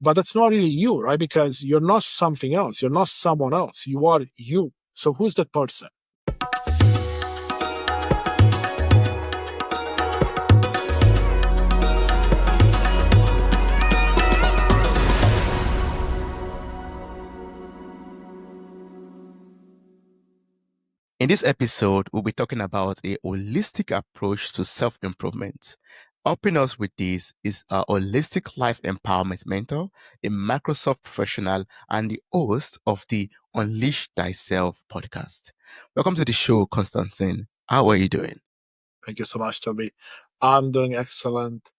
But that's not really you, right? Because you're not something else. You're not someone else. You are you. So who's that person? In this episode, we'll be talking about a holistic approach to self-improvement. Helping us with this is a holistic life empowerment mentor, a Microsoft professional, and the host of the Unleash Thyself podcast. Welcome to the show, Constantin. How are you doing? Thank you so much, Toby. I'm doing excellent.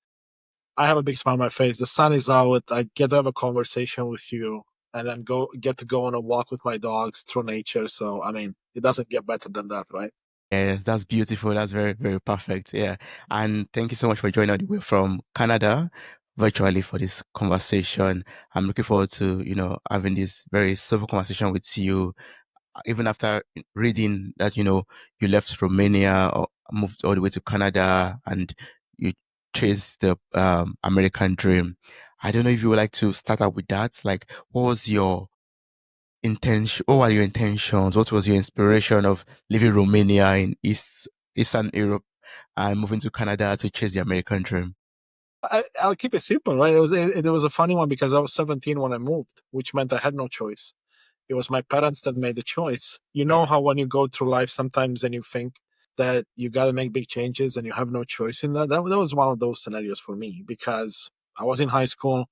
I have a big smile on my face. The sun is out. I get to have a conversation with you and then get to go on a walk with my dogs through nature. So, I mean, it doesn't get better than that, right? Yes, that's beautiful. That's very, very perfect. Yeah. And thank you so much for joining all the way from Canada virtually for this conversation. I'm looking forward to, having this very soulful conversation with you. Even after reading that, you left Romania or moved all the way to Canada and you chased the American dream. I don't know if you would like to start out with that. Like, what was your intention? What were your intentions? What was your inspiration of leaving Romania in Eastern Europe and moving to Canada to chase the American dream? I'll keep it simple, right? It was a funny one because I was 17 when I moved, which meant I had no choice. It was my parents that made the choice. You know how when you go through life sometimes and you think that you got to make big changes and you have no choice in that. That was one of those scenarios for me because I was in high school.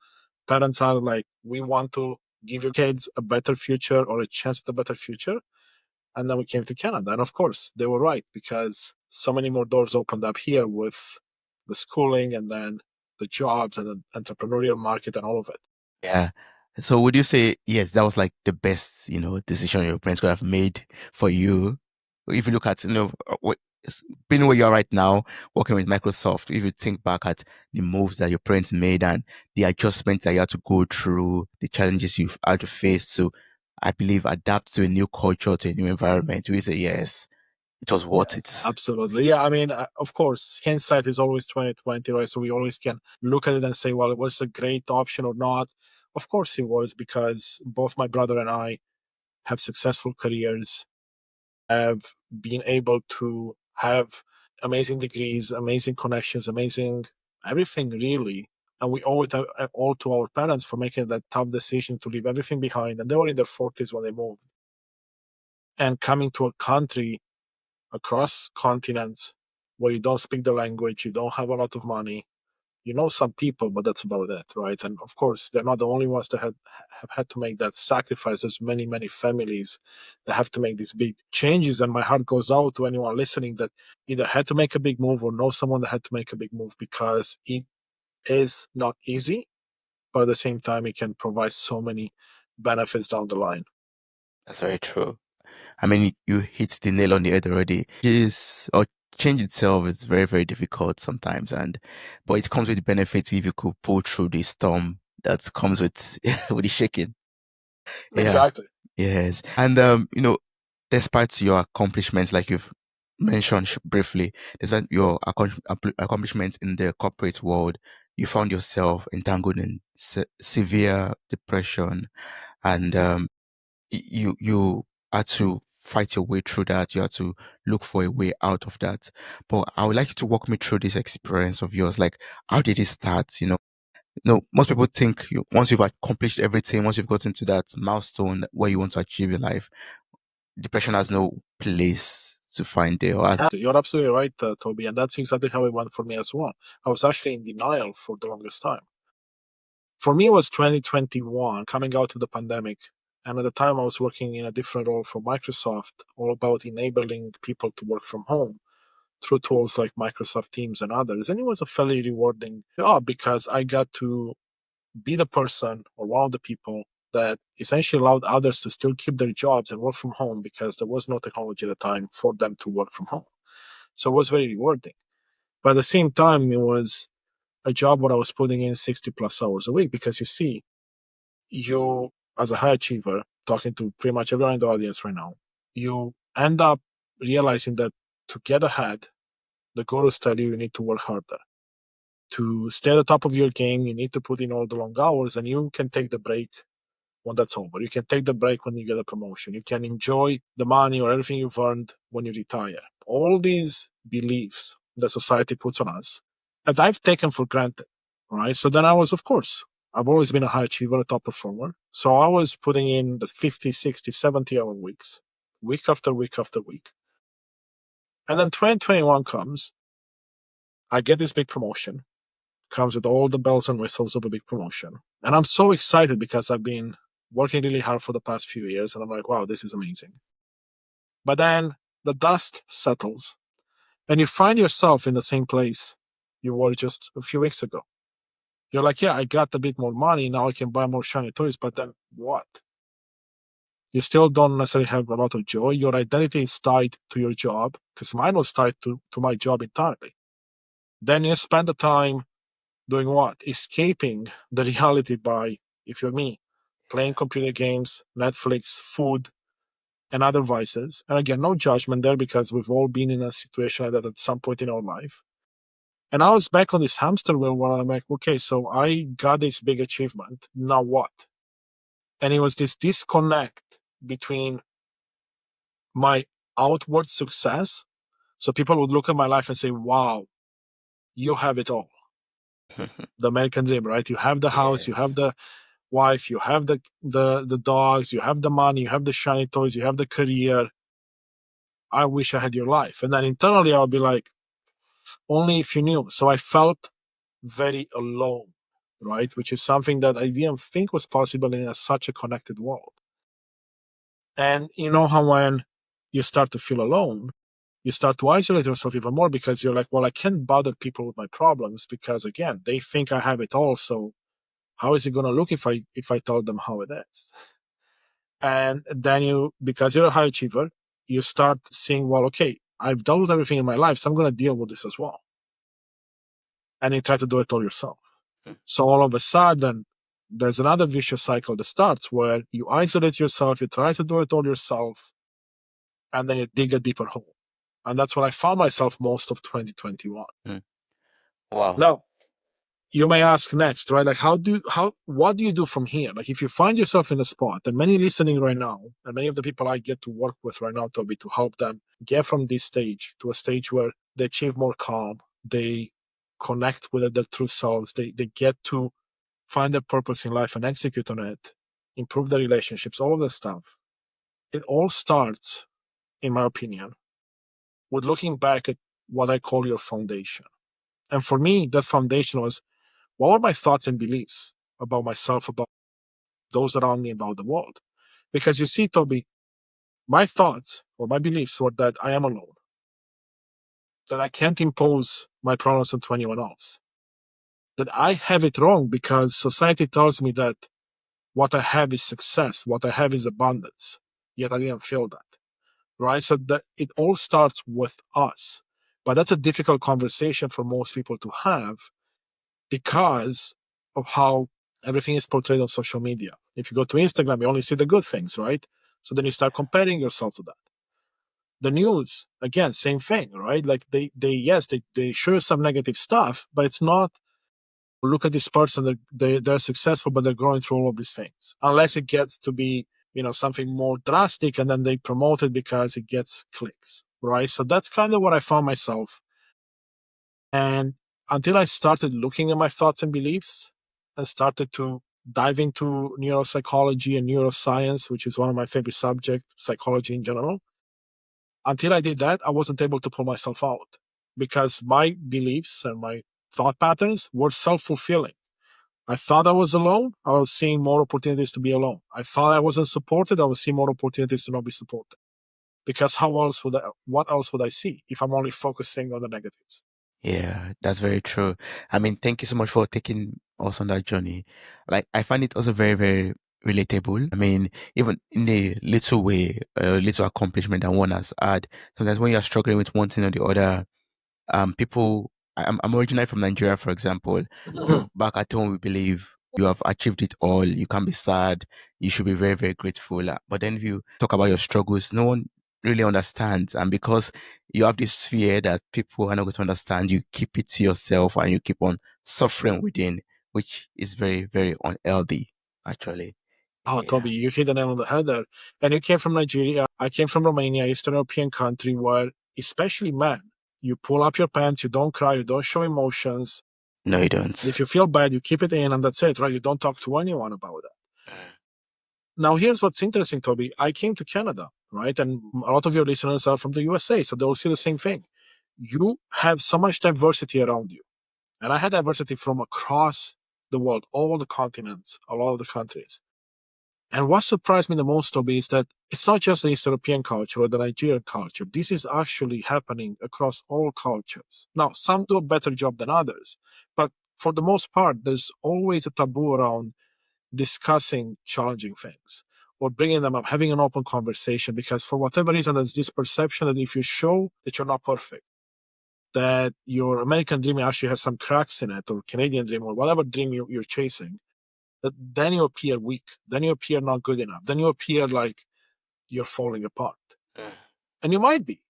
Parents are like, we want to give your kids a better future or a chance at a better future. And then we came to Canada. And of course, they were right because so many more doors opened up here with the schooling and then the jobs and the entrepreneurial market and all of it. Yeah. So would you say, yes, that was like the best, decision your parents could have made for you? If you look at, being where you are right now, working with Microsoft, if you think back at the moves that your parents made and the adjustments that you had to go through, the challenges you've had to face to, I believe, adapt to a new culture, to a new environment, we say, yes, it was worth it. Absolutely. Yeah. I mean, of course, hindsight is always 2020, right? So we always can look at it and say, well, it was a great option or not. Of course it was because both my brother and I have successful careers, have been able to have amazing degrees, amazing connections, amazing everything really. And we owe it all to our parents for making that tough decision to leave everything behind. And they were in their 40s when they moved. And coming to a country across continents where you don't speak the language, you don't have a lot of money, you know some people, but that's about it, right? And of course, they're not the only ones that have had to make that sacrifice. There's many, many families that have to make these big changes. And my heart goes out to anyone listening that either had to make a big move or know someone that had to make a big move because it is not easy, but at the same time, it can provide so many benefits down the line. That's very true. I mean, you hit the nail on the head already. Or change itself is very, very difficult sometimes, but it comes with benefits if you could pull through the storm that comes with with the shaking. Yeah, Exactly. yes, and despite your accomplishments, like you've mentioned briefly, despite your accomplishments in the corporate world, you found yourself entangled in severe depression, and you had to fight your way through that. You had to look for a way out of that. But I would like you to walk me through this experience of yours. Like, how did it start? Most people think once you've accomplished everything, once you've gotten to that milestone where you want to achieve your life, depression has no place to find there. You're absolutely right, Toby. And that's exactly how it went for me as well. I was actually in denial for the longest time. For me, it was 2021, coming out of the pandemic. And at the time, I was working in a different role for Microsoft, all about enabling people to work from home through tools like Microsoft Teams and others. And it was a fairly rewarding job because I got to be the person or one of the people that essentially allowed others to still keep their jobs and work from home because there was no technology at the time for them to work from home. So it was very rewarding. But at the same time, it was a job where I was putting in 60 plus hours a week because you see, you as a high achiever, talking to pretty much everyone in the audience right now, you end up realizing that to get ahead, the gurus tell you you need to work harder. To stay at the top of your game, you need to put in all the long hours, and you can take the break when that's over. You can take the break when you get a promotion. You can enjoy the money or everything you've earned when you retire. All these beliefs that society puts on us that I've taken for granted, right? So then I was, of course, I've always been a high achiever, a top performer. So I was putting in the 50, 60, 70-hour weeks, week after week after week. And then 2021 comes, I get this big promotion, comes with all the bells and whistles of a big promotion. And I'm so excited because I've been working really hard for the past few years. And I'm like, wow, this is amazing. But then the dust settles and you find yourself in the same place you were just a few weeks ago. You're like, yeah, I got a bit more money. Now I can buy more shiny toys. But then what? You still don't necessarily have a lot of joy. Your identity is tied to your job, because mine was tied to my job entirely. Then you spend the time doing what? Escaping the reality by, if you're me, playing computer games, Netflix, food, and other vices. And again, no judgment there, because we've all been in a situation like that at some point in our life. And I was back on this hamster wheel where I'm like, okay, so I got this big achievement. Now what? And it was this disconnect between my outward success. So people would look at my life and say, wow, you have it all. The American dream, right? You have the house, you have Yes. the wife, you have the dogs, you have the money, you have the shiny toys, you have the career. I wish I had your life. And then internally I would be like, only if you knew. So I felt very alone, right? Which is something that I didn't think was possible in such a connected world. And you know how when you start to feel alone, you start to isolate yourself even more, because you're like, well, I can't bother people with my problems because, again, they think I have it all. So how is it going to look if I tell them how it is? And then you, because you're a high achiever, you start seeing, well, okay, I've dealt with everything in my life, so I'm going to deal with this as well. And you try to do it all yourself. So all of a sudden, there's another vicious cycle that starts where you isolate yourself, you try to do it all yourself, and then you dig a deeper hole. And that's when I found myself most of 2021. Wow. Now, you may ask next, right? Like, what do you do from here? Like, if you find yourself in a spot, and many listening right now, and many of the people I get to work with right now, Toby, to help them get from this stage to a stage where they achieve more calm, they connect with their true selves, they get to find their purpose in life and execute on it, improve their relationships, all of that stuff. It all starts, in my opinion, with looking back at what I call your foundation. And for me, that foundation was, what were my thoughts and beliefs about myself, about those around me, about the world? Because you see, Toby, my thoughts or my beliefs were that I am alone, that I can't impose my problems on anyone else, that I have it wrong because society tells me that what I have is success, what I have is abundance, yet I didn't feel that, right? So that it all starts with us. But that's a difficult conversation for most people to have because of how everything is portrayed on social media. If you go to Instagram, you only see the good things, right? So then you start comparing yourself to that. The news, again, same thing, right? Like they show some negative stuff, but it's not, look at this person, they're successful, but they're going through all of these things. Unless it gets to be, something more drastic, and then they promote it because it gets clicks, right? So that's kind of what I found myself. And until I started looking at my thoughts and beliefs and started to dive into neuropsychology and neuroscience, which is one of my favorite subjects, psychology in general, until I did that, I wasn't able to pull myself out because my beliefs and my thought patterns were self-fulfilling. I thought I was alone. I was seeing more opportunities to be alone. I thought I wasn't supported. I was seeing more opportunities to not be supported. Because what else would I see if I'm only focusing on the negatives? Yeah, that's very true. I mean, thank you so much for taking us on that journey. Like, I find it also very, very relatable. I mean, even in a little way, a little accomplishment that one has had. Sometimes when you're struggling with one thing or the other, people, I'm originally from Nigeria, for example. Back at home, we believe you have achieved it all. You can't be sad. You should be very, very grateful. But then if you talk about your struggles, no one really understands. And because you have this fear that people are not going to understand, you keep it to yourself and you keep on suffering within, which is very, very unhealthy, actually. Oh, Yeah. Toby, you hit the nail on the head there. And you came from Nigeria. I came from Romania, Eastern European country, where, especially men, you pull up your pants, you don't cry, you don't show emotions. No, you And if don't. you feel bad, you keep it in, and that's it, right? You don't talk to anyone about it. Now, here's what's interesting, Toby. I came to Canada, right? And a lot of your listeners are from the USA, so they'll see the same thing. You have so much diversity around you. And I had diversity from across the world, all the continents, a lot of the countries. And what surprised me the most, Toby, is that it's not just the East European culture or the Nigerian culture. This is actually happening across all cultures. Now, some do a better job than others, but for the most part, there's always a taboo around discussing challenging things or bringing them up, having an open conversation, because for whatever reason, there's this perception that if you show that you're not perfect, that your American dream actually has some cracks in it, or Canadian dream, or whatever dream you're chasing, that then you appear weak, then you appear not good enough, then you appear like you're falling apart. And you might be,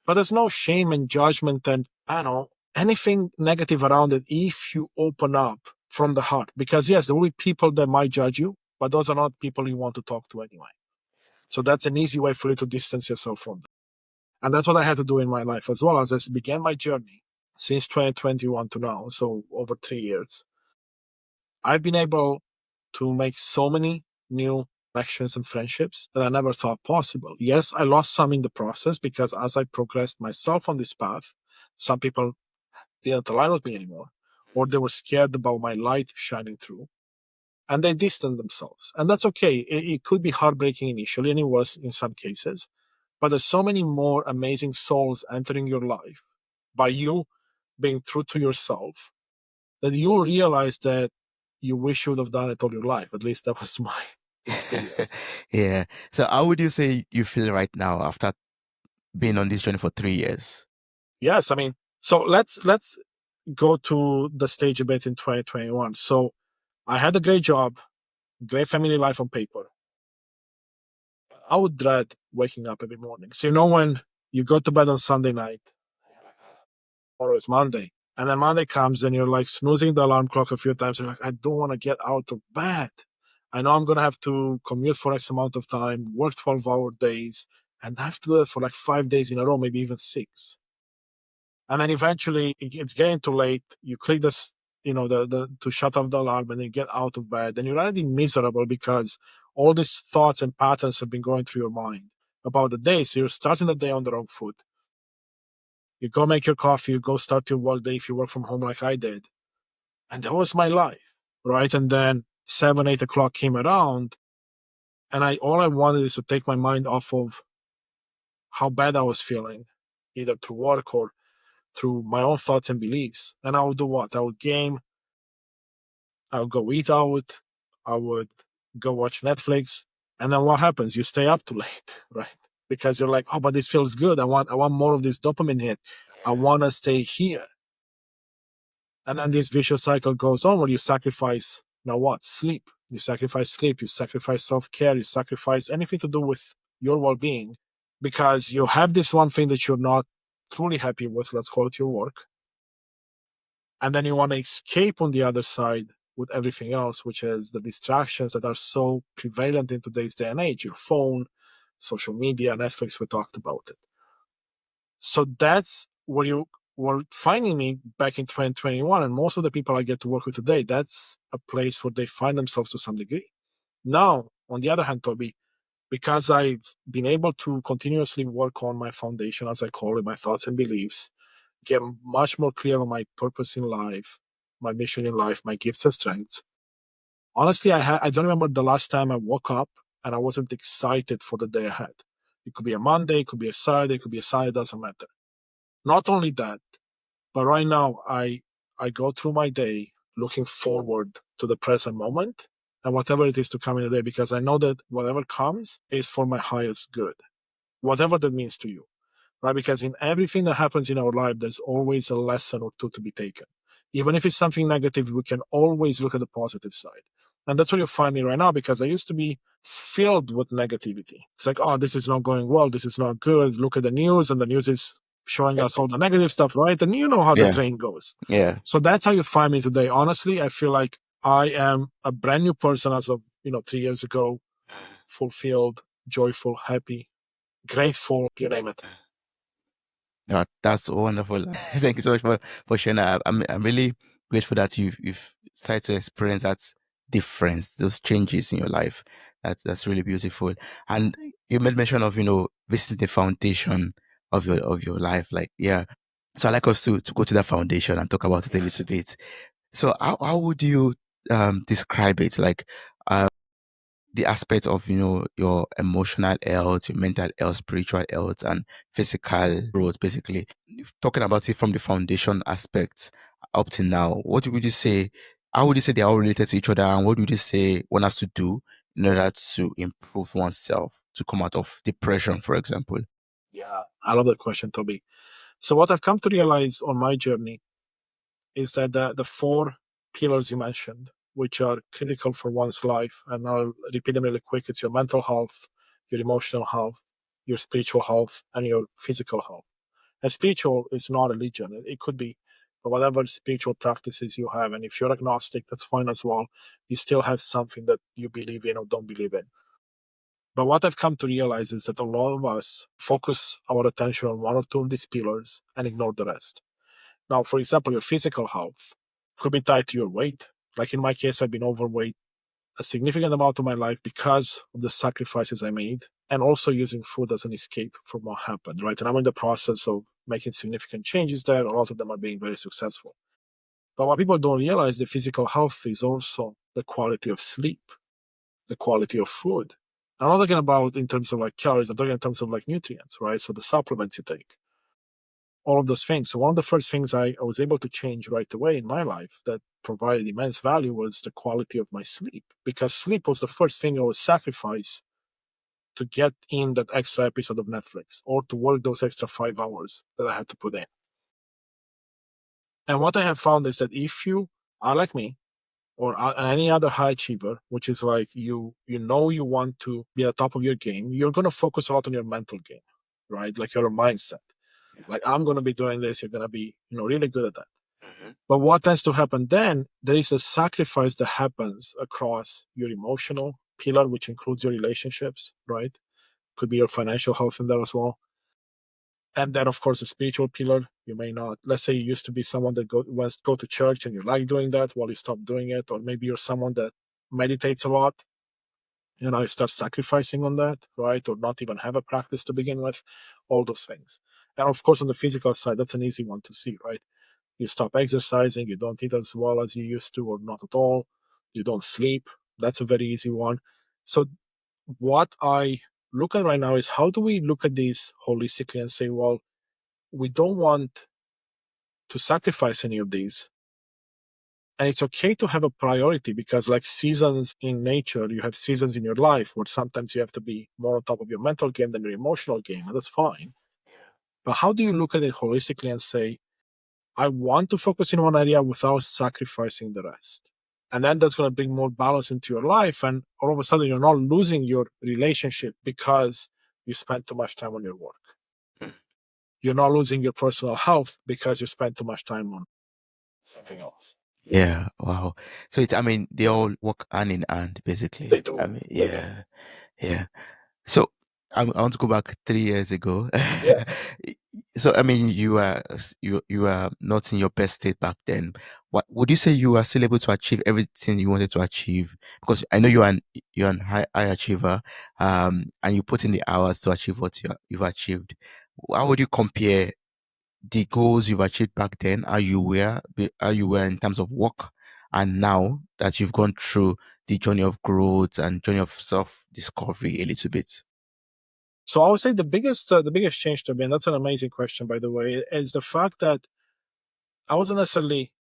but there's no shame and judgment and, I don't know, anything negative around it if you open up from the heart. Because yes, there will be people that might judge you, but those are not people you want to talk to anyway. So that's an easy way for you to distance yourself from them. And that's what I had to do in my life as well. As I began my journey since 2021 to now, so over 3 years, I've been able to make so many new connections and friendships that I never thought possible. Yes, I lost some in the process because as I progressed myself on this path, some people didn't align with me anymore, or they were scared about my light shining through, and they distanced themselves. And that's okay. It could be heartbreaking initially, and it was in some cases, but there's so many more amazing souls entering your life by you being true to yourself that you realize that you wish you would have done it all your life. At least that was my experience. Yeah. So how would you say you feel right now after being on this journey for 3 years? Yes, I mean, so let's go to the stage a bit in 2021. So I had a great job, great family life on paper. I would dread waking up every morning. So when you go to bed on Sunday night, tomorrow is Monday, and then Monday comes and you're like snoozing the alarm clock a few times. And you're like, I don't want to get out of bed. I know I'm gonna have to commute for X amount of time, work 12-hour days, and I have to do that for like 5 days in a row, maybe even six. And then eventually it's getting too late. You click this, the to shut off the alarm, and then you get out of bed. And you're already miserable because all these thoughts and patterns have been going through your mind about the day. So you're starting the day on the wrong foot. You go make your coffee, you go start your work day if you work from home like I did. And that was my life, right? And then 7, 8 o'clock came around, and all I wanted is to take my mind off of how bad I was feeling, either through work or through my own thoughts and beliefs. And I would do what? I would game, I would go eat out, I would go watch Netflix. And then what happens? You stay up too late, right? Because you're like, oh, but this feels good. I want more of this dopamine hit. I want to stay here. And then this vicious cycle goes on where you sacrifice, now what? Sleep. You sacrifice sleep, you sacrifice self-care, you sacrifice anything to do with your well-being because you have this one thing that you're not truly happy with, let's call it your work. And then you want to escape on the other side with everything else, which is the distractions that are so prevalent in today's day and age, your phone, social media, Netflix, we talked about it. So that's where you were finding me back in 2021. And most of the people I get to work with today, that's a place where they find themselves to some degree. Now, on the other hand, Toby, because I've been able to continuously work on my foundation, as I call it, my thoughts and beliefs, get much more clear on my purpose in life, my mission in life, my gifts and strengths. Honestly, I don't remember the last time I woke up and I wasn't excited for the day ahead. It could be a Monday, it could be a Saturday, it could be a Sunday, it doesn't matter. Not only that, but right now I go through my day looking forward to the present moment and whatever it is to come in the day, because I know that whatever comes is for my highest good, whatever that means to you, right? Because in everything that happens in our life, there's always a lesson or two to be taken. Even if it's something negative, we can always look at the positive side. And that's where you find me right now, because I used to be filled with negativity. It's like, oh, this is not going well. This is not good. Look at the news, and the news is showing us all the negative stuff, right? And you know how the Yeah. train goes. Yeah. So that's how you find me today. Honestly, I feel like I am a brand new person as of 3 years ago, fulfilled, joyful, happy, grateful, you name it. No, that's wonderful. Thank you so much for sharing that. I'm really grateful that you've started to experience that difference, those changes in your life. That's really beautiful. And you made mention of, visiting the foundation of your life. Like, yeah. So I'd like us to go to that foundation and talk about it a little bit. So how would you describe it? Like, the aspect of your emotional health, your mental health, spiritual health, and physical growth, basically talking about it from the foundation aspect up to now. What would you say? How would you say they are all related to each other, and what would you say one has to do in order to improve oneself to come out of depression, for example? Yeah, I love that question, Toby. So what I've come to realize on my journey is that the four pillars you mentioned, which are critical for one's life, and I'll repeat them really quick. It's your mental health, your emotional health, your spiritual health, and your physical health. And spiritual is not religion. It could be whatever spiritual practices you have. And if you're agnostic, that's fine as well. You still have something that you believe in or don't believe in. But what I've come to realize is that a lot of us focus our attention on one or two of these pillars and ignore the rest. Now, for example, your physical health could be tied to your weight. Like in my case, I've been overweight a significant amount of my life because of the sacrifices I made and also using food as an escape from what happened, right? And I'm in the process of making significant changes there. A lot of them are being very successful. But what people don't realize, the physical health is also the quality of sleep, the quality of food. I'm not talking about in terms of like calories, I'm talking in terms of like nutrients, right? So the supplements you take, all of those things. So one of the first things I was able to change right away in my life that provided immense value was the quality of my sleep, because sleep was the first thing I was sacrifice to get in that extra episode of Netflix or to work those extra 5 hours that I had to put in. And what I have found is that if you are like me or any other high achiever, which is like you want to be at the top of your game, you're going to focus a lot on your mental game, right? Like your mindset. Like I'm going to be doing this, you're going to be, really good at that. But what tends to happen then, there is a sacrifice that happens across your emotional pillar, which includes your relationships, right? Could be your financial health in there as well. And then, of course, the spiritual pillar. You may not, let's say you used to be someone that go to church and you like doing that, while you stop doing it. Or maybe you're someone that meditates a lot, you start sacrificing on that, right? Or not even have a practice to begin with, all those things. And of course, on the physical side, that's an easy one to see, right? You stop exercising, you don't eat as well as you used to, or not at all. You don't sleep. That's a very easy one. So, what I look at right now is how do we look at these holistically and say, well, we don't want to sacrifice any of these. And it's okay to have a priority because, like seasons in nature, you have seasons in your life where sometimes you have to be more on top of your mental game than your emotional game, and that's fine. But how do you look at it holistically and say, I want to focus in one area without sacrificing the rest? And then that's going to bring more balance into your life. And all of a sudden, you're not losing your relationship because you spend too much time on your work. You're not losing your personal health because you spend too much time on something else. Yeah, wow. So I mean, they all work hand in hand, basically. They do. I mean, They do. yeah, yeah. So I want to go back 3 years ago. Yeah. So I mean, you were not in your best state back then. What would you say you were still able to achieve everything you wanted to achieve? Because I know you're an high achiever, and you put in the hours to achieve what you've achieved. How would you compare the goals you've achieved back then? How you were in terms of work, and now that you've gone through the journey of growth and journey of self discovery a little bit? So I would say the biggest change to me, and that's an amazing question, by the way, is the fact that I wasn't necessarily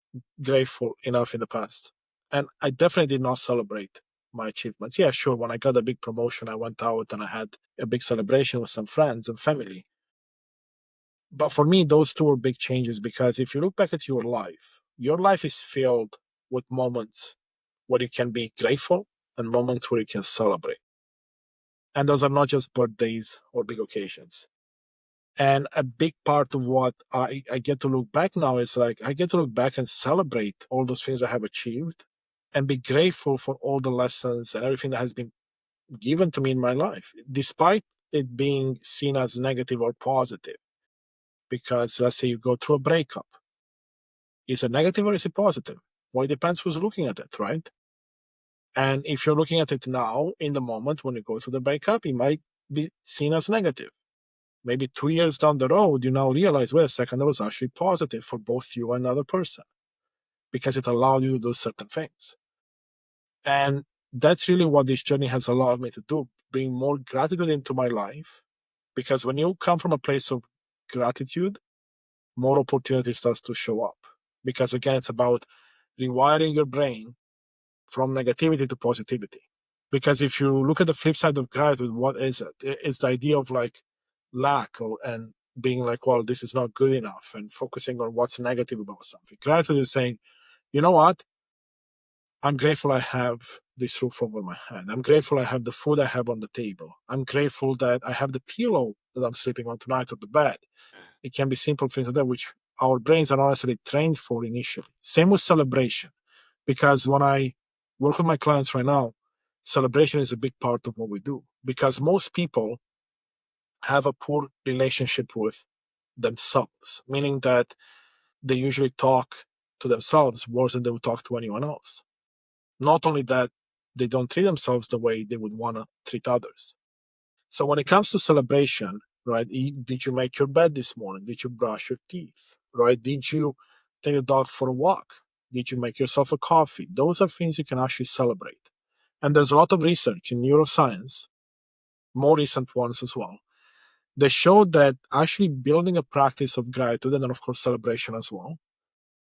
grateful enough in the past, and I definitely did not celebrate my achievements. Yeah, sure. When I got a big promotion, I went out and I had a big celebration with some friends and family. But for me, those two were big changes because if you look back at your life is filled with moments where you can be grateful and moments where you can celebrate. And those are not just birthdays or big occasions. And a big part of what I get to look back now is like, I get to look back and celebrate all those things I have achieved and be grateful for all the lessons and everything that has been given to me in my life, despite it being seen as negative or positive. Because let's say you go through a breakup. Is it negative or is it positive? Well, it depends who's looking at it, right? And if you're looking at it now, in the moment when you go through the breakup, it might be seen as negative. Maybe 2 years down the road, you now realize, wait a second, that was actually positive for both you and the other person because it allowed you to do certain things. And that's really what this journey has allowed me to do, bring more gratitude into my life. Because when you come from a place of gratitude, more opportunity starts to show up. Because again, it's about rewiring your brain from negativity to positivity. Because if you look at the flip side of gratitude, what is it? It's the idea of like lack and being like, well, this is not good enough and focusing on what's negative about something. Gratitude is saying, you know what? I'm grateful I have this roof over my head. I'm grateful I have the food I have on the table. I'm grateful that I have the pillow that I'm sleeping on tonight or the bed. It can be simple things like that, which our brains are not necessarily trained for initially. Same with celebration. Because when I work with my clients right now, celebration is a big part of what we do. Because most people have a poor relationship with themselves, meaning that they usually talk to themselves worse than they would talk to anyone else. Not only that, they don't treat themselves the way they would want to treat others. So when it comes to celebration, right, did you make your bed this morning? Did you brush your teeth? Right? Did you take the dog for a walk? Did you make yourself a coffee? Those are things you can actually celebrate. And there's a lot of research in neuroscience, more recent ones as well, they showed that actually building a practice of gratitude and then of course celebration as well,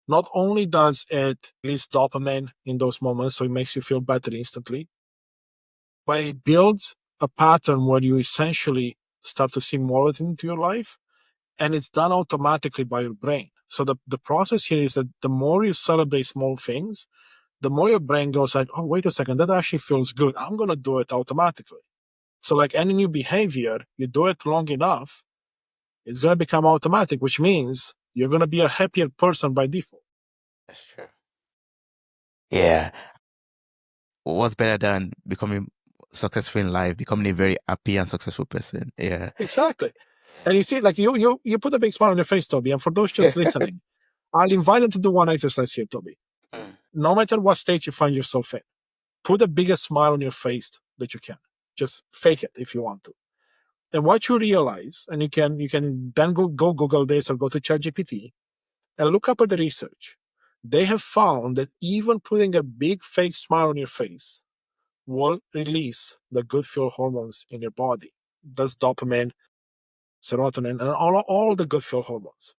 not only does it release dopamine in those moments, so it makes you feel better instantly, but it builds a pattern where you essentially start to see more of it into your life, and it's done automatically by your brain. So the process here is that the more you celebrate small things, the more your brain goes like, oh, wait a second, that actually feels good. I'm going to do it automatically. So like any new behavior, you do it long enough, it's going to become automatic, which means you're going to be a happier person by default. That's true. Yeah. What's better than becoming successful in life, becoming a very happy and successful person? Yeah. Exactly. And you see, like you put a big smile on your face, Toby. And for those just listening, I'll invite them to do one exercise here, Toby. No matter what state you find yourself in, put the biggest smile on your face that you can. Just fake it if you want to. And what you realize, and you can then go Google this or go to ChatGPT and look up at the research. They have found that even putting a big fake smile on your face will release the good feel hormones in your body. That's dopamine, serotonin, and all the good feel hormones.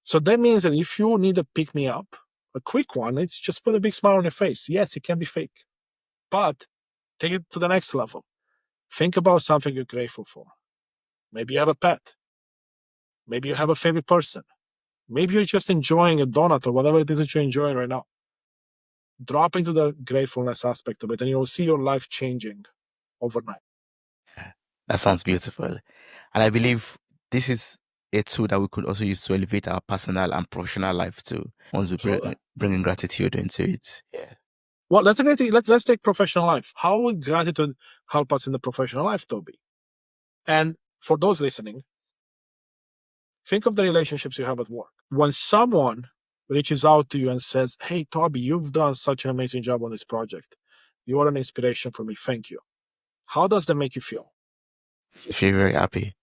So that means that if you need a pick me up, a quick one, it's just put a big smile on your face. Yes, it can be fake, but take it to the next level. Think about something you're grateful for. Maybe you have a pet. Maybe you have a favorite person. Maybe you're just enjoying a donut or whatever it is that you're enjoying right now. Drop into the gratefulness aspect of it, and you'll see your life changing overnight. That sounds beautiful. And I believe this is a tool that we could also use to elevate our personal and professional life too, once we Absolutely. bring in gratitude into it. Yeah. Well, that's a great thing. Let's take professional life. How would gratitude help us in the professional life, Toby? And for those listening, think of the relationships you have at work. When someone reaches out to you and says, "Hey, Toby, you've done such an amazing job on this project. You are an inspiration for me. Thank you." How does that make you feel? You feel very happy.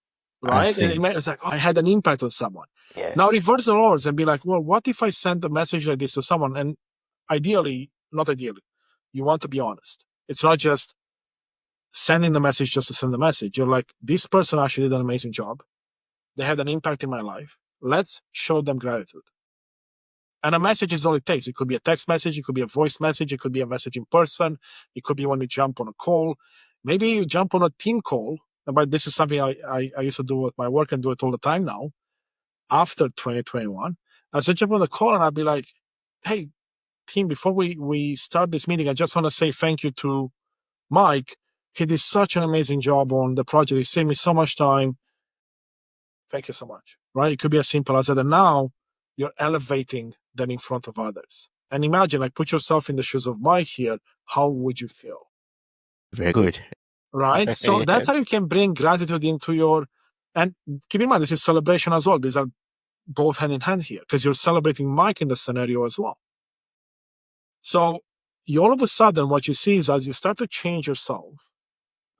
Right? And it's like, oh, I had an impact on someone. Yes. Now reverse the roles and be like, well, what if I send a message like this to someone? And not ideally, you want to be honest. It's not just sending the message just to send the message. You're like, this person actually did an amazing job. They had an impact in my life. Let's show them gratitude. And a message is all it takes. It could be a text message. It could be a voice message. It could be a message in person. It could be when you jump on a call. Maybe you jump on a team call. But this is something I used to do with my work and do it all the time now. After 2021, I said, jump on the call and I'd be like, hey, team, before we start this meeting, I just want to say thank you to Mike. He did such an amazing job on the project. He saved me so much time. Thank you so much. Right? It could be as simple as that. And now you're elevating them in front of others. And imagine, like, put yourself in the shoes of Mike here. How would you feel? Very good. Right? So that's how Yes. you can bring gratitude into your, and keep in mind, this is celebration as well. These are both hand in hand here because you're celebrating Mike in the scenario as well. So you all of a sudden, what you see is as you start to change yourself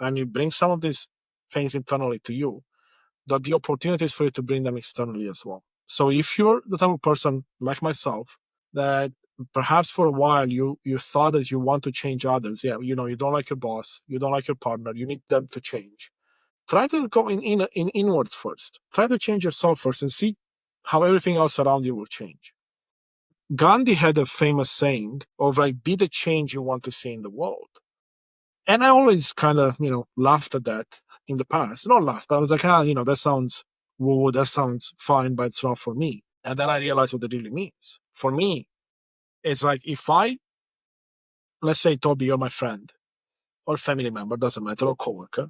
and you bring some of these things internally to you, there'll be opportunities for you to bring them externally as well. So if you're the type of person like myself that perhaps for a while you thought that you want to change others, you don't like your boss, you don't like your partner, you need them to change. Try to go in inwards first. Try to change yourself first and see how everything else around you will change. Gandhi had a famous saying of like, be the change you want to see in the world. And I always kind of, laughed at that in the past. Not laughed, but I was like, that sounds woo, that sounds fine, but it's not for me. And then I realized what it really means. For me, it's like if I, let's say, Toby, you're my friend or family member, doesn't matter, or coworker,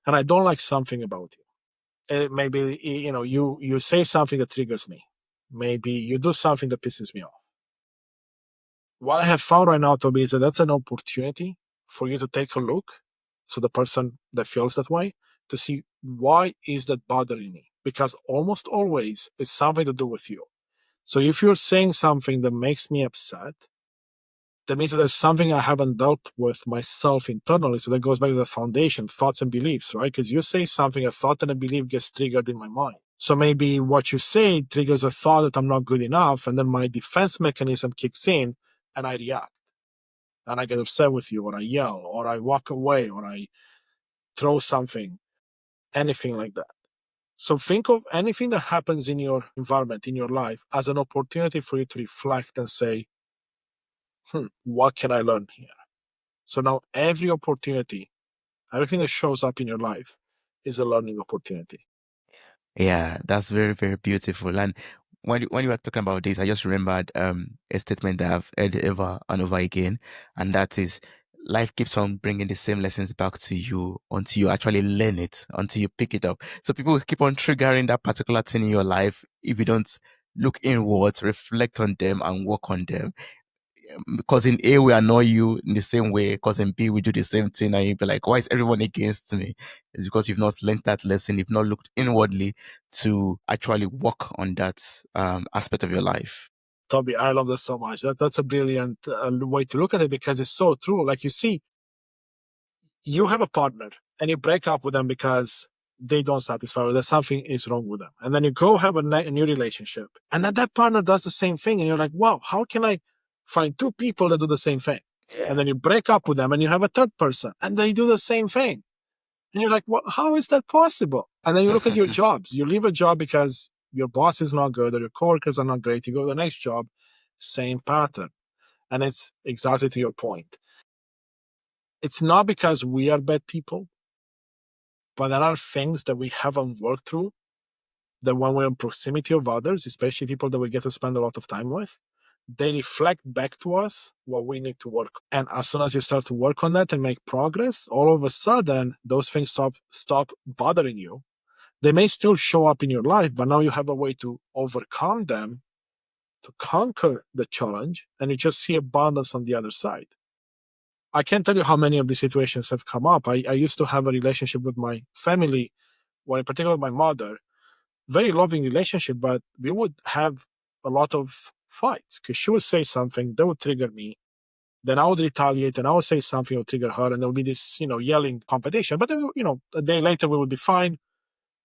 and I don't like something about you. Maybe, you say something that triggers me. Maybe you do something that pisses me off. What I have found right now, Toby, is that that's an opportunity for you to take a look. So the person that feels that way, to see why is that bothering me? Because almost always it's something to do with you. So if you're saying something that makes me upset, that means that there's something I haven't dealt with myself internally. So that goes back to the foundation, thoughts and beliefs, right? Because you say something, a thought and a belief gets triggered in my mind. So maybe what you say triggers a thought that I'm not good enough, and then my defense mechanism kicks in and I react. And I get upset with you, or I yell, or I walk away, or I throw something, anything like that. So think of anything that happens in your environment, in your life, as an opportunity for you to reflect and say, what can I learn here? So now every opportunity, everything that shows up in your life is a learning opportunity. Yeah, that's very, very beautiful. And when you were talking about this, I just remembered a statement that I've heard over and over again, and that is, life keeps on bringing the same lessons back to you until you actually learn it, until you pick it up. So people keep on triggering that particular thing in your life if you don't look inwards, reflect on them, and work on them. Because in A we annoy you in the same way, because in B we do the same thing, and you'll be like, why is everyone against me? It's because you've not learned that lesson, you've not looked inwardly to actually work on that aspect of your life. Toby, I love this so much. That's a brilliant way to look at it because it's so true. Like you see, you have a partner and you break up with them because they don't satisfy you. There's something is wrong with them. And then you go have a new relationship. And then that partner does the same thing. And you're like, wow, how can I find two people that do the same thing? And then you break up with them and you have a third person and they do the same thing. And you're like, well, how is that possible? And then you look at your jobs. You leave a job because your boss is not good or your coworkers are not great. You go to the next job, same pattern. And it's exactly to your point. It's not because we are bad people, but there are things that we haven't worked through that when we're in proximity of others, especially people that we get to spend a lot of time with, they reflect back to us what we need to work on. And as soon as you start to work on that and make progress, all of a sudden those things stop bothering you. They may still show up in your life, but now you have a way to overcome them, to conquer the challenge, and you just see abundance on the other side. I can't tell you how many of these situations have come up. I used to have a relationship with my family, well, in particular my mother, very loving relationship, but we would have a lot of fights because she would say something that would trigger me. Then I would retaliate and I would say something that would trigger her, and there would be this, yelling competition. But then, a day later we would be fine.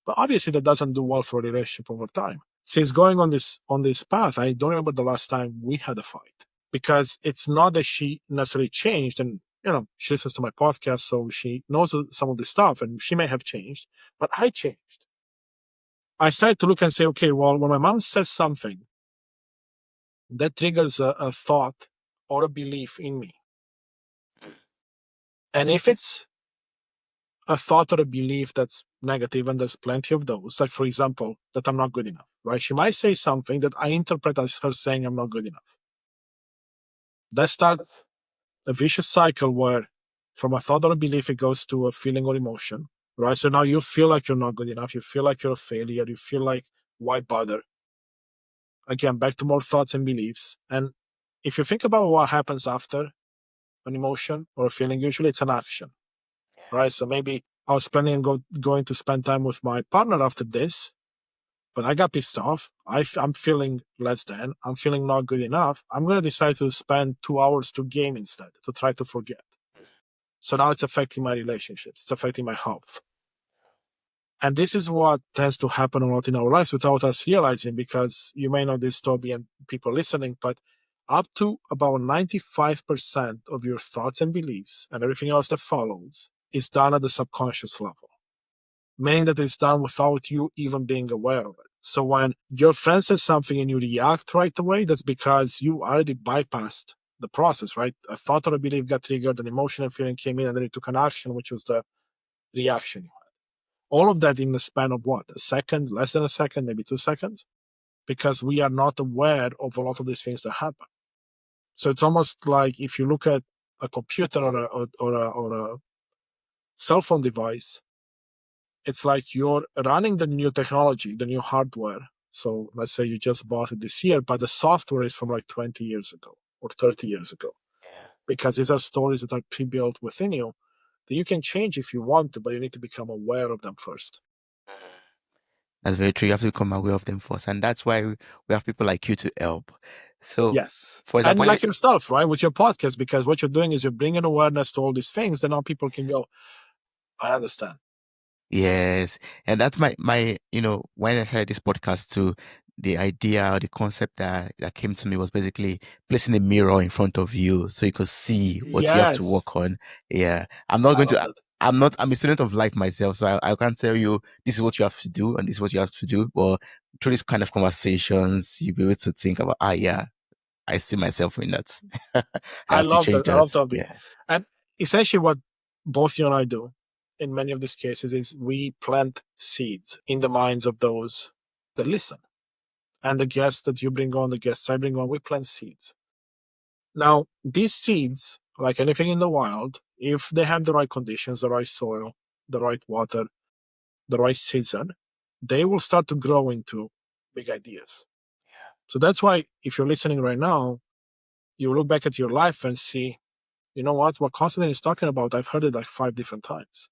But obviously that doesn't do well for a relationship over time. Since going on this path, I don't remember the last time we had a fight because it's not that she necessarily changed, and she listens to my podcast, so she knows some of this stuff, and she may have changed, but I changed. I started to look and say, okay, well, when my mom says something, that triggers a thought or a belief in me. And if it's a thought or a belief that's negative, and there's plenty of those, like, for example, that I'm not good enough, right? She might say something that I interpret as her saying I'm not good enough. That starts a vicious cycle where from a thought or a belief, it goes to a feeling or emotion, right? So now you feel like you're not good enough. You feel like you're a failure. You feel like, why bother? Again, back to more thoughts and beliefs. And if you think about what happens after an emotion or a feeling, usually it's an action, right? So maybe I was planning on going to spend time with my partner after this, but I got pissed off. I'm feeling less than. I'm feeling not good enough. I'm going to decide to spend 2 hours to game instead, to try to forget. So now it's affecting my relationships. It's affecting my health. And this is what tends to happen a lot in our lives without us realizing, because you may know this, Toby, and people listening, but up to about 95% of your thoughts and beliefs and everything else that follows is done at the subconscious level, meaning that it's done without you even being aware of it. So when your friend says something and you react right away, that's because you already bypassed the process, right? A thought or a belief got triggered, an emotion and feeling came in, and then you took an action, which was the reaction. All of that in the span of what? A second, less than a second, maybe 2 seconds, because we are not aware of a lot of these things that happen. So it's almost like if you look at a computer or a cell phone device, it's like you're running the new technology, the new hardware. So let's say you just bought it this year, but the software is from like 20 years ago or 30 years ago, because these are stories that are pre-built within you that you can change if you want to, but you need to become aware of them first. That's very true. You have to become aware of them first. And that's why we have people like you to help. So, Yes. for And example, like yourself, right, with your podcast, because what you're doing is you're bringing awareness to all these things, then now people can go, I understand. yes. And that's when I started this podcast too, the idea or the concept that came to me was basically placing a mirror in front of you so you could see what you have to Yes. work on. Yeah. I'm not I going love to, that. I'm a student of life myself, so I can't tell you this is what you have to do and this is what you have to do. But through these kind of conversations, you'll be able to think about, yeah, I see myself in that. I I have to love change that. I love that. Toby. Yeah. And essentially what both you and I do in many of these cases is we plant seeds in the minds of those that listen. And the guests that you bring on, the guests I bring on, we plant seeds. Now, these seeds, like anything in the wild, if they have the right conditions, the right soil, the right water, the right season, they will start to grow into big ideas. So that's why if you're listening right now, you look back at your life and see, you know what Constantine is talking about, I've heard it like 5 different times.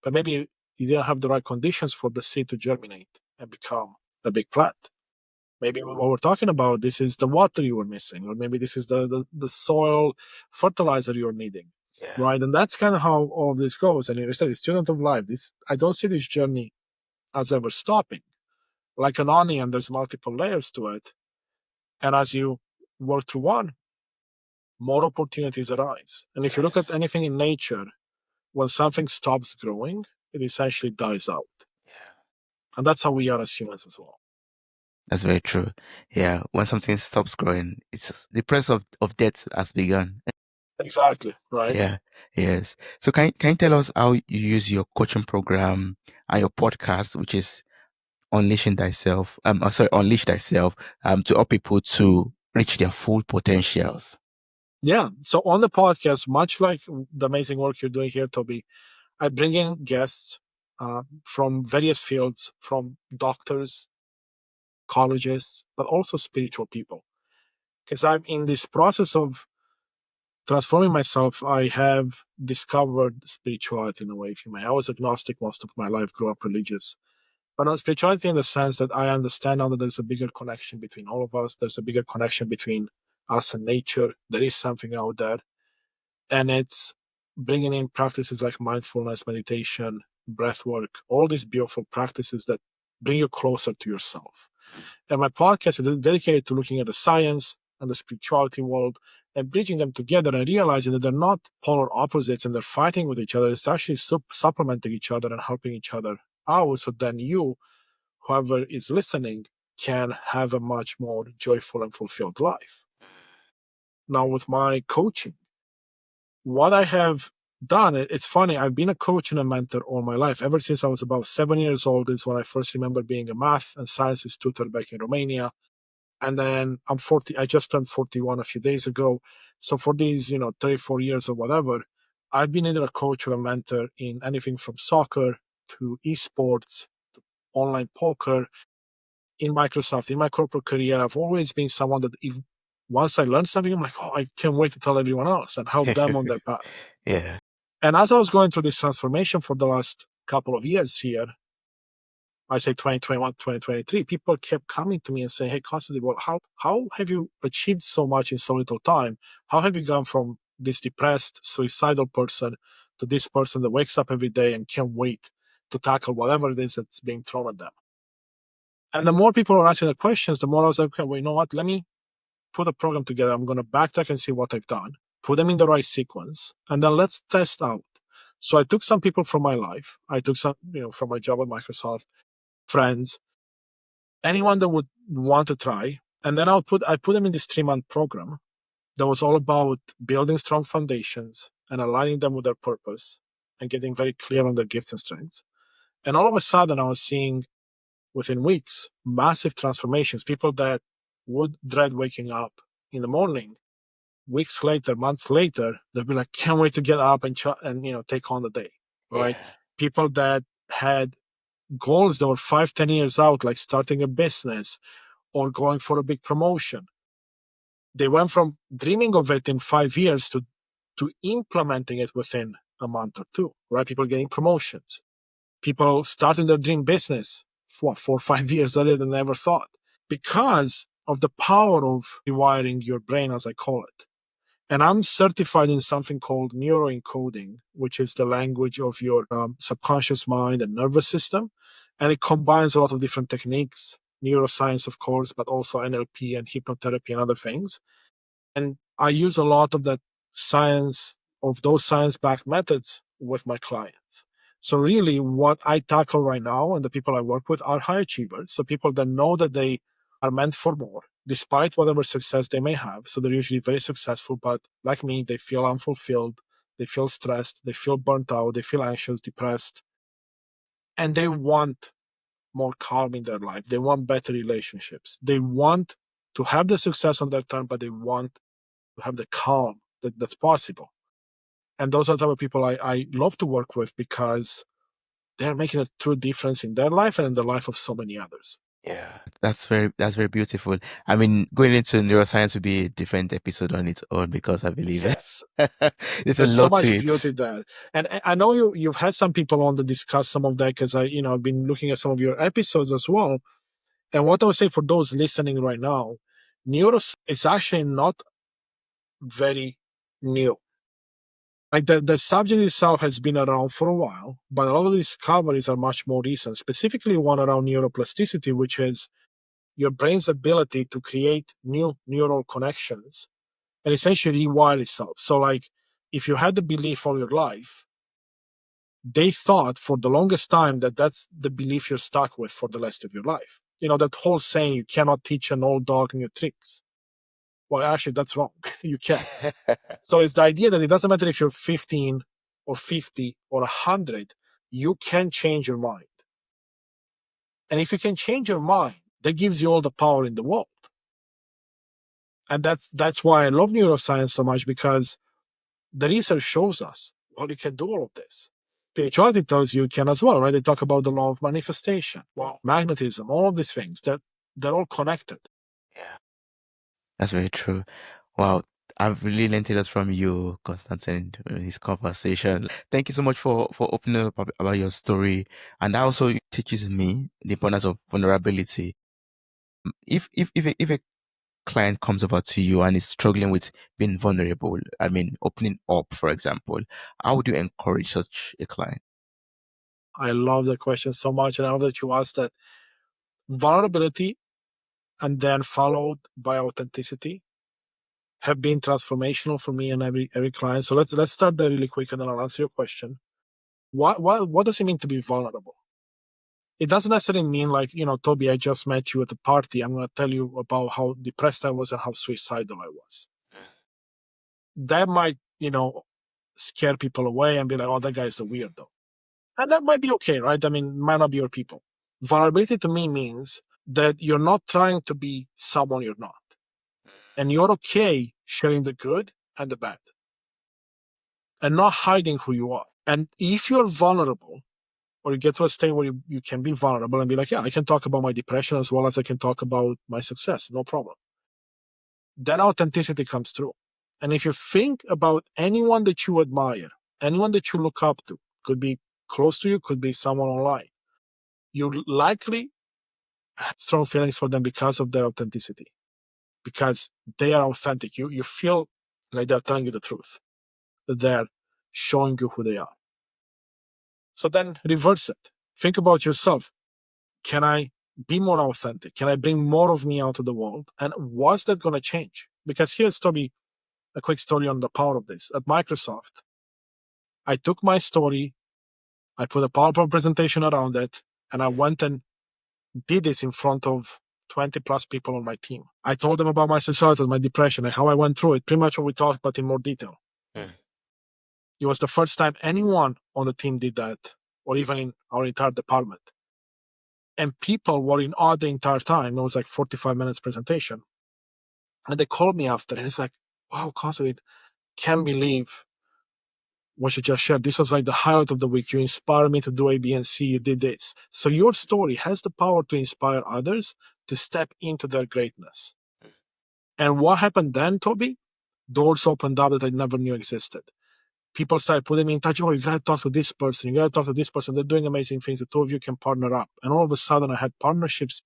But maybe you didn't have the right conditions for the seed to germinate and become a big plant. Maybe what we're talking about, this is the water you were missing, or maybe this is the soil fertilizer you're needing. Yeah. Right. And that's kind of how all of this goes. And you said, the student of life, this I don't see this journey as ever stopping. Like an onion, there's multiple layers to it. And as you work through one, more opportunities arise. And if you look at Yes. anything in nature, when something stops growing, it essentially dies out. And that's how we are as humans as well. That's very true. Yeah. When something stops growing, it's the process of death has begun. Exactly. Right. Yeah. Yes. So can you tell us how you use your coaching program and your podcast, which is Unleashing Thyself, Unleash Thyself, to help people to reach their full potentials? Yeah. So on the podcast, much like the amazing work you're doing here, Toby, I bring in guests from various fields, from doctors, colleges, but also spiritual people. Because I'm in this process of transforming myself, I have discovered spirituality in a way, if you may. I was agnostic most of my life, grew up religious. But on spirituality in the sense that I understand now that there's a bigger connection between all of us, there's a bigger connection between us and nature. There is something out there. And it's bringing in practices like mindfulness, meditation, breath work, all these beautiful practices that bring you closer to yourself. And my podcast is dedicated to looking at the science and the spirituality world and bridging them together and realizing that they're not polar opposites and they're fighting with each other. It's actually supplementing each other and helping each other out. So then you, whoever is listening, can have a much more joyful and fulfilled life. Now, with my coaching, what I have done, it's funny, I've been a coach and a mentor all my life. Ever since I was about 7 years old is when I first remember being a math and sciences tutor back in Romania. And then I'm 40, I just turned 41 a few days ago. So for these, 34 years or whatever, I've been either a coach or a mentor in anything from soccer to esports, to online poker, in Microsoft, in my corporate career, I've always been someone that if once I learn something, I'm like, oh, I can't wait to tell everyone else and help them on their path. Yeah. And as I was going through this transformation for the last couple of years here, I say 2021, 2023, people kept coming to me and saying, hey, Constantine, well, how have you achieved so much in so little time? How have you gone from this depressed, suicidal person to this person that wakes up every day and can't wait to tackle whatever it is that's being thrown at them? And the more people are asking the questions, the more I was like, okay, well, you know what? Let me put a program together. I'm going to backtrack and see what I've done, put them in the right sequence, and then let's test out. So I took some people from my life. I took some, from my job at Microsoft, friends, anyone that would want to try. And then I put them in this 3-month program that was all about building strong foundations and aligning them with their purpose and getting very clear on their gifts and strengths. And all of a sudden I was seeing within weeks, massive transformations. People that would dread waking up in the morning, weeks later, months later, they'll be like, can't wait to get up and take on the day, right? Yeah. People that had goals that were 5, 10 years out, like starting a business or going for a big promotion. They went from dreaming of it in 5 years to implementing it within a month or two, right? People getting promotions, people starting their dream business 4 or 5 years earlier than they ever thought, because of the power of rewiring your brain, as I call it. And I'm certified in something called neuroencoding, which is the language of your subconscious mind and nervous system. And it combines a lot of different techniques, neuroscience, of course, but also NLP and hypnotherapy and other things. And I use a lot of that those science-backed methods with my clients. So really what I tackle right now and the people I work with are high achievers. So people that know that they are meant for more, despite whatever success they may have. So they're usually very successful, but like me, they feel unfulfilled, they feel stressed, they feel burnt out, they feel anxious, depressed, and they want more calm in their life. They want better relationships. They want to have the success on their term, but they want to have the calm that's possible. And those are the type of people I love to work with because they're making a true difference in their life and in the life of so many others. Yeah, that's very beautiful. I mean, going into neuroscience would be a different episode on its own because I believe Yes, there's a there's so lot to much beauty it. there. And I know you've had some people on to discuss some of that because I've been looking at some of your episodes as well. And what I would say for those listening right now, neuroscience is actually not very new. Like the subject itself has been around for a while, but a lot of the discoveries are much more recent, specifically one around neuroplasticity, which is your brain's ability to create new neural connections and essentially rewire itself. So like if you had the belief all your life, they thought for the longest time that that's the belief you're stuck with for the rest of your life. That whole saying, you cannot teach an old dog new tricks. Well, actually, that's wrong. You can. So it's the idea that it doesn't matter if you're 15 or 50 or 100, you can change your mind. And if you can change your mind, that gives you all the power in the world. And that's why I love neuroscience so much, because the research shows us, well, you can do all of this. Spirituality tells you can as well, right? They talk about the law of manifestation, magnetism, all of these things. They're all connected. Yeah, that's very true. Wow, I've really learned a lot from you, Constantin, in this conversation. Thank you so much for opening up about your story, and that also teaches me the importance of vulnerability. If a client comes over to you and is struggling with being vulnerable, I mean, opening up, for example, how would you encourage such a client? I love the question so much. And I love that you asked that. Vulnerability and then followed by authenticity have been transformational for me and every client. So let's start there really quick, and then I'll answer your question. What does it mean to be vulnerable? It doesn't necessarily mean like, Toby, I just met you at a party, I'm going to tell you about how depressed I was and how suicidal I was. That might, scare people away and be like, oh, that guy's a weirdo. And that might be okay, right? I mean, might not be your people. Vulnerability to me means that you're not trying to be someone you're not. And you're okay sharing the good and the bad and not hiding who you are. And if you're vulnerable, or you get to a state where you can be vulnerable and be like, yeah, I can talk about my depression as well as I can talk about my success, no problem. Then authenticity comes through. And if you think about anyone that you admire, anyone that you look up to, could be close to you, could be someone online, you likely have strong feelings for them because of their authenticity, because they are authentic. You feel like they're telling you the truth, that they're showing you who they are. So then reverse it. Think about yourself. Can I be more authentic? Can I bring more of me out to the world? And what's that going to change? Because here's, Toby, a quick story on the power of this. At Microsoft, I took my story, I put a PowerPoint presentation around it, and I went and did this in front of 20 plus people on my team. I told them about my suicide, my depression, and how I went through it, pretty much what we talked about in more detail. It was the first time anyone on the team did that, or even in our entire department. And people were in awe the entire time. It was like 45 minutes presentation. And they called me after, and it's like, wow, Constantine, can't believe what you just shared. This was like the highlight of the week. You inspired me to do A, B, and C. You did this. So your story has the power to inspire others to step into their greatness. And what happened then, Toby? Doors opened up that I never knew existed. People started putting me in touch. Oh, you got to talk to this person. You got to talk to this person. They're doing amazing things. The two of you can partner up. And all of a sudden, I had partnerships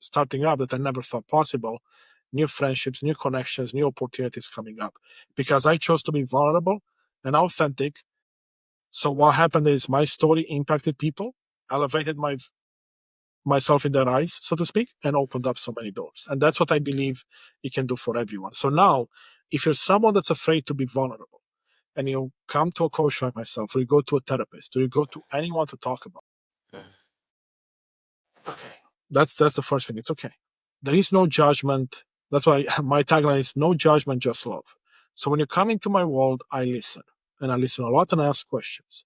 starting up that I never thought possible. New friendships, new connections, new opportunities coming up. Because I chose to be vulnerable and authentic. So what happened is my story impacted people, elevated myself in their eyes, so to speak, and opened up so many doors. And that's what I believe it can do for everyone. So now, if you're someone that's afraid to be vulnerable, and you come to a coach like myself, or you go to a therapist, or you go to anyone to talk about, it's okay. That's the first thing. It's okay. There is no judgment. That's why my tagline is no judgment, just love. So when you come into my world, I listen. And I listen a lot and I ask questions.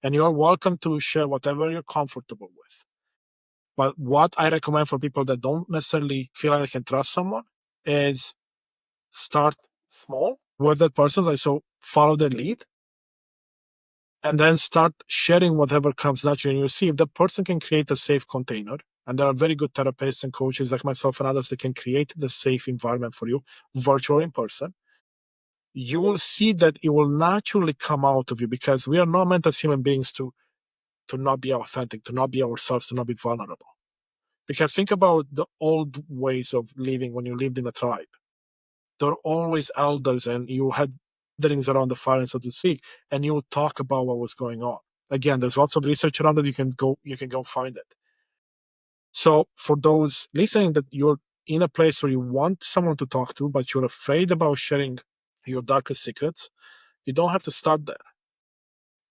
And you're welcome to share whatever you're comfortable with. But what I recommend for people that don't necessarily feel like they can trust someone is start small with that person. Like, so follow their lead and then start sharing whatever comes naturally. And you see if the person can create a safe container. And there are very good therapists and coaches like myself and others that can create the safe environment for you, virtual or in person. You will see that it will naturally come out of you, because we are not meant as human beings to not be authentic, to not be ourselves, to not be vulnerable. Because think about the old ways of living when you lived in a tribe. There are always elders, and you had gatherings around the fire, and so to speak, and you would talk about what was going on. Again, there's lots of research around it. You can go find it. So for those listening, that you're in a place where you want someone to talk to, but you're afraid about sharing your darkest secrets, you don't have to start there.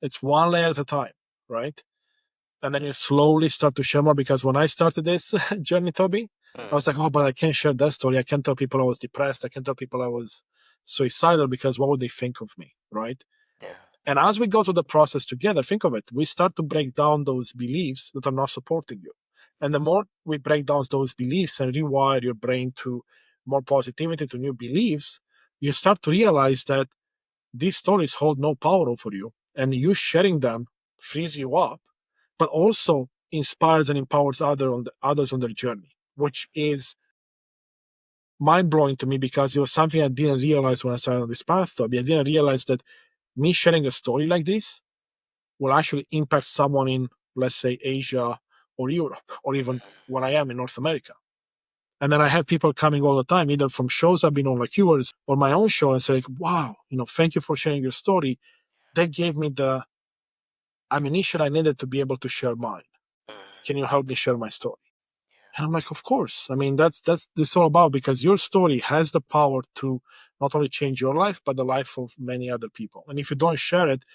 It's one layer at a time, right? And then you slowly start to share more. Because when I started this journey, Toby, I was like, oh, but I can't share that story. I can't tell people I was depressed. I can't tell people I was suicidal, because what would they think of me, right? And as we go through the process together, think of it, we start to break down those beliefs that are not supporting you. And the more we break down those beliefs and rewire your brain to more positivity, to new beliefs, you start to realize that these stories hold no power over you. And you sharing them frees you up, but also inspires and empowers others on their journey, which is mind-blowing to me, because it was something I didn't realize when I started on this path. I didn't realize that me sharing a story like this will actually impact someone in, let's say, Asia or Europe, or even where I am in North America. And then I have people coming all the time, either from shows I've been on like yours or my own show, and say, like, wow, thank you for sharing your story. That gave me the ammunition I needed to be able to share mine. Can you help me share my story? And I'm like, of course. I mean, that's this all about, because your story has the power to not only change your life, but the life of many other people. And if you don't share it,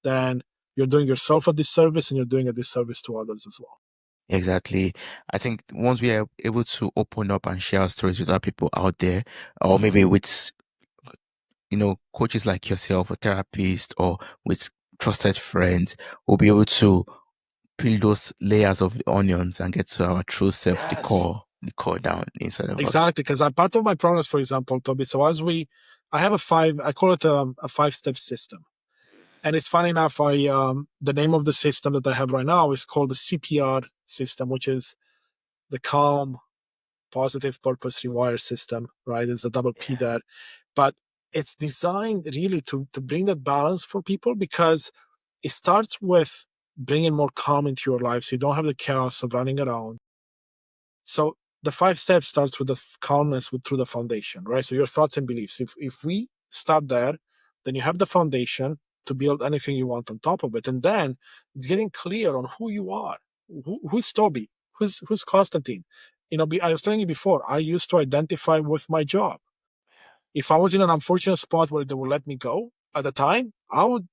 then you're doing yourself a disservice, and you're doing a disservice to others as well. Exactly. I think once we are able to open up and share our stories with other people out there, or maybe with, coaches like yourself, or therapists, or with trusted friends, we'll be able to peel those layers of the onions and get to our true self, Yes. the core down inside of us. Exactly, because I'm part of my programs, for example, Toby. So I have I call it a 5-step system. And it's funny enough, the name of the system that I have right now is called the CPR system, which is the Calm Positive Purpose Rewire system, right? There's a double P Yeah. there. But it's designed really to bring that balance for people, because it starts with bringing more calm into your life so you don't have the chaos of running around. So the 5 steps starts with the calmness through the foundation, right? So your thoughts and beliefs. If we start there, then you have the foundation to build anything you want on top of it. And then it's getting clear on who you are. Who's Toby? Who's Constantine? I was telling you before, I used to identify with my job. If I was in an unfortunate spot where they would let me go at the time, I would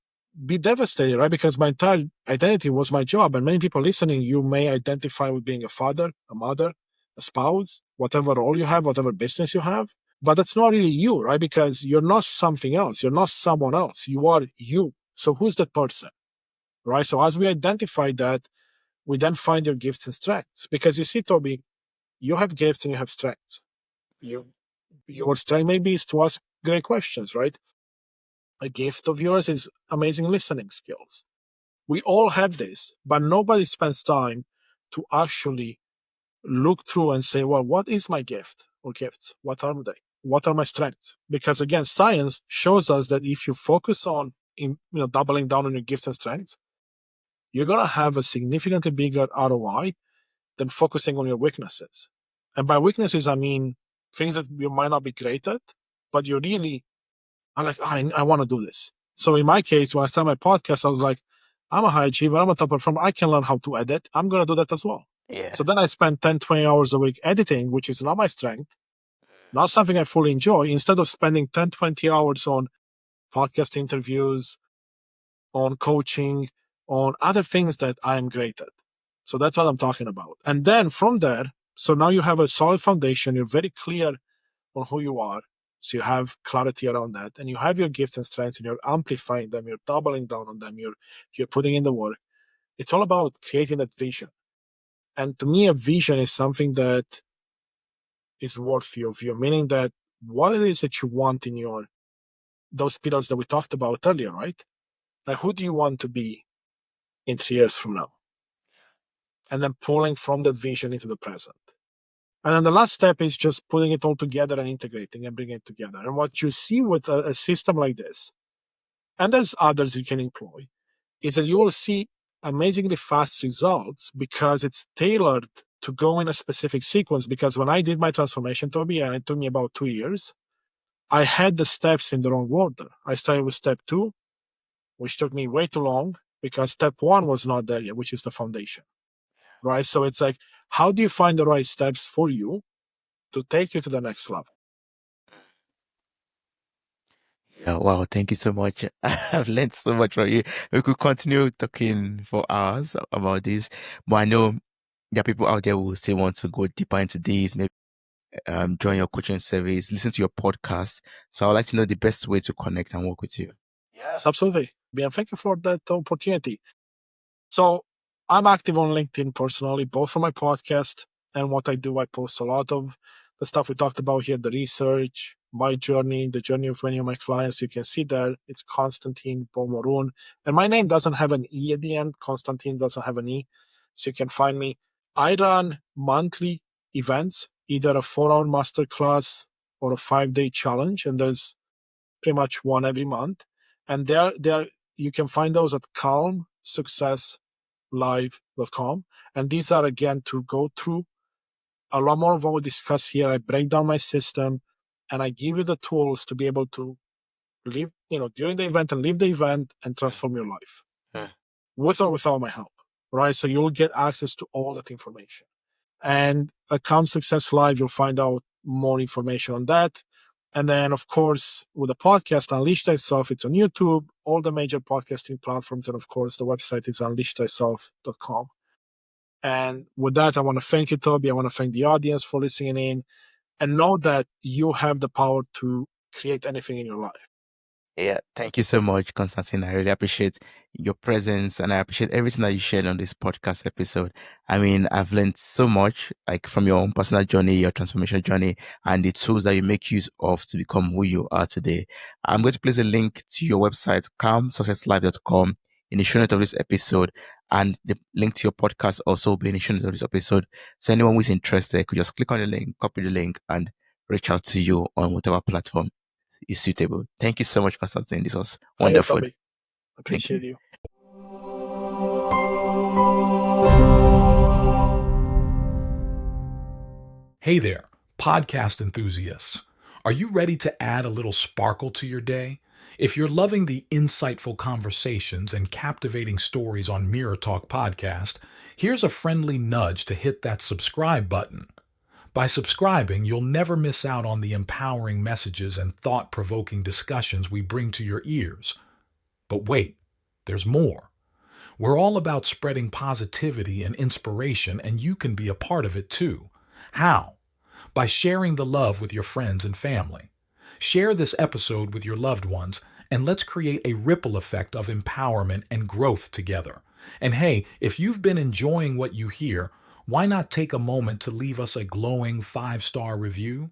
be devastated, right? Because my entire identity was my job. And many people listening, you may identify with being a father, a mother, a spouse, whatever role you have, whatever business you have. But that's not really you, right? Because you're not something else. You're not someone else. You are you. So who's that person, right? So as we identify that, we then find your gifts and strengths. Because you see, Toby, you have gifts and you have strengths. You Your strength maybe is to ask great questions, right? A gift of yours is amazing listening skills. We all have this, but nobody spends time to actually look through and say, well, what is my gift or gifts? What are they? What are my strengths? Because again, science shows us that if you focus on doubling down on your gifts and strengths, you're gonna have a significantly bigger ROI than focusing on your weaknesses. And by weaknesses, I mean things that you might not be great at, but you really are like, I want to do this. So in my case, when I started my podcast, I was like, I'm a high achiever, I'm a top performer, I can learn how to edit. I'm going to do that as well. Yeah. So then I spend 10, 20 hours a week editing, which is not my strength, not something I fully enjoy. Instead of spending 10, 20 hours on podcast interviews, on coaching, on other things that I'm great at. So that's what I'm talking about. And then from there, so now you have a solid foundation. You're very clear on who you are. So you have clarity around that, and you have your gifts and strengths, and you're amplifying them. You're doubling down on them. You're putting in the work. It's all about creating that vision. And to me, a vision is something that is worthy of you, meaning that what it is that you want in your those pillars that we talked about earlier, right? Like, who do you want to be in 3 years from now? And then pulling from that vision into the present. And then the last step is just putting it all together and integrating and bringing it together. And what you see with a system like this, and there's others you can employ, is that you will see amazingly fast results because it's tailored to go in a specific sequence. Because when I did my transformation, Toby, and it took me about 2 years, I had the steps in the wrong order. I started with step 2, which took me way too long because step 1 was not there yet, which is the foundation, right? So it's like, how do you find the right steps for you to take you to the next level? Yeah, wow, thank you so much. I've learned so much from you. We could continue talking for hours about this, but I know there are people out there who still want to go deeper into this, maybe join your coaching service, listen to your podcast. So I'd like to know the best way to connect and work with you. Yes, absolutely. And thank you for that opportunity. So I'm active on LinkedIn personally, both for my podcast and what I do. I post a lot of the stuff we talked about here, the research, my journey, the journey of many of my clients. You can see there, it's Constantin Morun. And my name doesn't have an E at the end. Constantin doesn't have an E. So you can find me. I run monthly events, either a 4-hour masterclass or a 5-day challenge. And there's pretty much one every month. And there you can find those at calmsuccesslive.com. And these are again to go through a lot more of what we discuss here. I break down my system and I give you the tools to be able to live, during the event and leave the event and transform your life Mm. with or without my help. Right. So you'll get access to all that information. And at Calm Success Live, you'll find out more information on that. And then, of course, with the podcast, Unleash Thyself, it's on YouTube, all the major podcasting platforms. And of course, the website is unleashthyself.com. And with that, I want to thank you, Toby. I want to thank the audience for listening in, and know that you have the power to create anything in your life. Yeah, thank you so much, Constantine. I really appreciate your presence and I appreciate everything that you shared on this podcast episode. I mean, I've learned so much, like from your own personal journey, your transformation journey, and the tools that you make use of to become who you are today. I'm going to place a link to your website, calmsuccesslife.com, in the show note of this episode, and the link to your podcast also will be in the show note of this episode. So anyone who is interested could just click on the link, copy the link, and reach out to you on whatever platform is suitable. Thank you so much, Constantine. This was Pleasure, wonderful. Toby. Thank you. Appreciate you. Hey there, podcast enthusiasts. Are you ready to add a little sparkle to your day? If you're loving the insightful conversations and captivating stories on Mirror Talk Podcast, here's a friendly nudge to hit that subscribe button. By subscribing, you'll never miss out on the empowering messages and thought-provoking discussions we bring to your ears. But wait, there's more. We're all about spreading positivity and inspiration, and you can be a part of it too. How? By sharing the love with your friends and family. Share this episode with your loved ones, and let's create a ripple effect of empowerment and growth together. And hey, if you've been enjoying what you hear, why not take a moment to leave us a glowing 5-star review?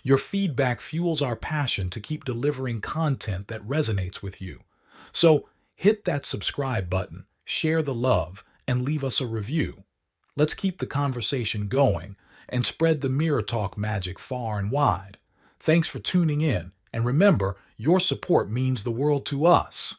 Your feedback fuels our passion to keep delivering content that resonates with you. So hit that subscribe button, share the love, and leave us a review. Let's keep the conversation going and spread the Mirror Talk magic far and wide. Thanks for tuning in, and remember, your support means the world to us.